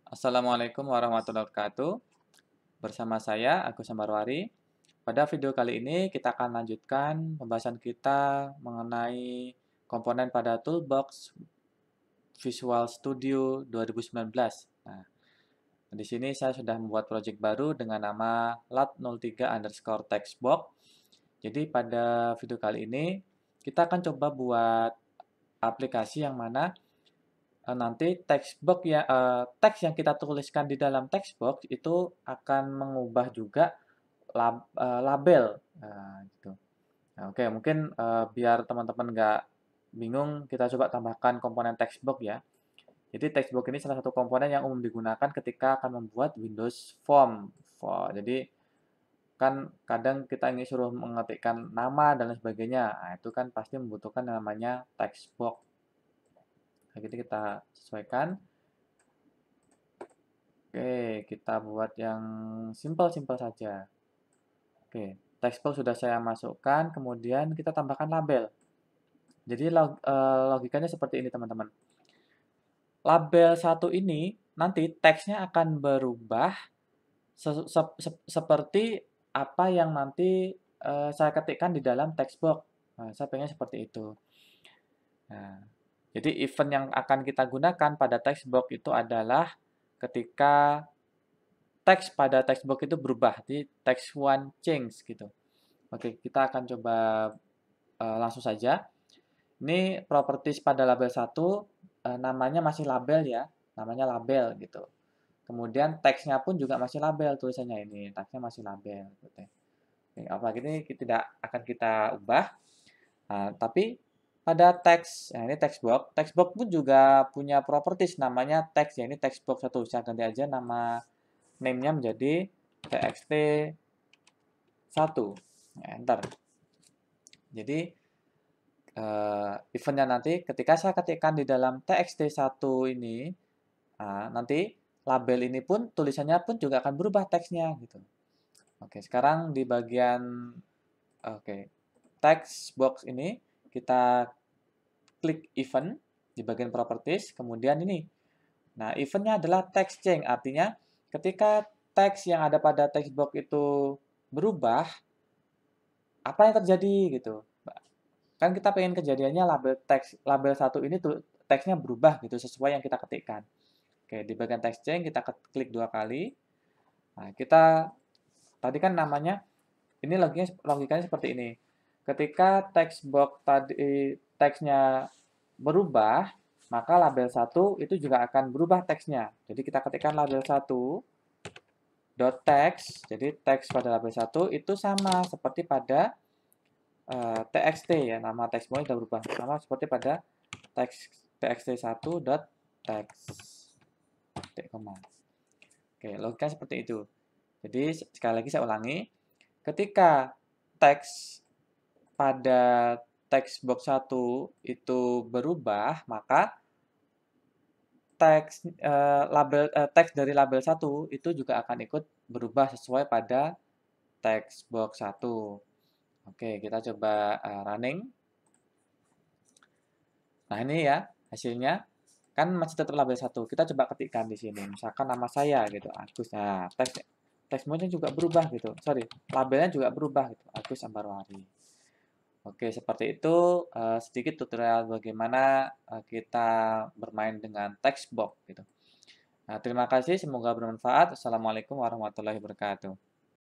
Assalamualaikum warahmatullahi wabarakatuh. Bersama saya Agus Sambarwari. Pada video kali ini kita akan lanjutkan pembahasan kita mengenai komponen pada Toolbox Visual Studio 2019. Nah, di sini saya sudah membuat project baru dengan nama lat03_textbox. Jadi pada video kali ini kita akan coba buat aplikasi yang mana nanti teks yang kita tuliskan di dalam textbox itu akan mengubah juga label, gitu. Nah, oke, mungkin biar teman-teman nggak bingung, kita coba tambahkan komponen textbox ya. Jadi textbox ini salah satu komponen yang umum digunakan ketika akan membuat Windows Form. Jadi kan kadang kita ingin suruh mengetikkan nama dan lain sebagainya. Nah, itu kan pasti membutuhkan namanya textbox. Nah, jadi kita sesuaikan. Oke, kita buat yang simpel-simpel saja. Oke, textbox sudah saya masukkan, kemudian kita tambahkan label. Jadi logikanya seperti ini teman-teman. Label satu ini nanti teksnya akan berubah seperti apa yang nanti saya ketikkan di dalam textbox. Nah, saya pengen seperti itu. Nah, jadi event yang akan kita gunakan pada textbox itu adalah ketika teks pada textbox itu berubah, di text one change gitu. Oke, kita akan coba langsung saja. Ini properties pada label satu, namanya masih label ya, namanya label gitu. Kemudian teksnya pun juga masih label, tulisannya ini, teksnya masih label. Gitu. Oke, apalagi ini tidak akan kita ubah. Nah, tapi pada teks, nah ini textbox pun juga punya properties namanya teks ya, ini textbox satu. Saya ganti aja nama name-nya menjadi txt1. Nah, enter. Jadi eventnya nanti ketika saya ketikkan di dalam txt1 ini, nanti label ini pun tulisannya pun juga akan berubah teksnya gitu. Oke, sekarang di bagian text box ini kita klik event di bagian properties, kemudian ini. Nah, eventnya adalah text change, artinya ketika teks yang ada pada text box itu berubah, apa yang terjadi gitu. Kan kita pengen kejadiannya label satu ini tuh teksnya berubah gitu sesuai yang kita ketikkan. Oke, di bagian text change kita klik 2 kali. Nah, kita tadi kan namanya ini logikanya seperti ini. Ketika text box tadi teksnya berubah, maka label satu itu juga akan berubah teksnya. Jadi kita ketikkan label satu .text, jadi teks pada label satu itu sama seperti pada txt ya, nama teks sudah berubah. Sama seperti pada teks txt1.text. Oke, logika seperti itu. Jadi sekali lagi saya ulangi, ketika teks pada teks box 1 itu berubah, maka teks dari label 1 itu juga akan ikut berubah sesuai pada teks box 1. Oke, kita coba running. Nah, ini ya hasilnya. Kan masih tetap label 1. Kita coba ketikkan di sini. Misalkan nama saya gitu, Agus. Nah, teksnya juga berubah gitu. Sorry, labelnya juga berubah gitu. Agus Sambarwari. Oke, seperti itu sedikit tutorial bagaimana kita bermain dengan text box gitu. Nah, terima kasih, semoga bermanfaat. Assalamualaikum warahmatullahi wabarakatuh.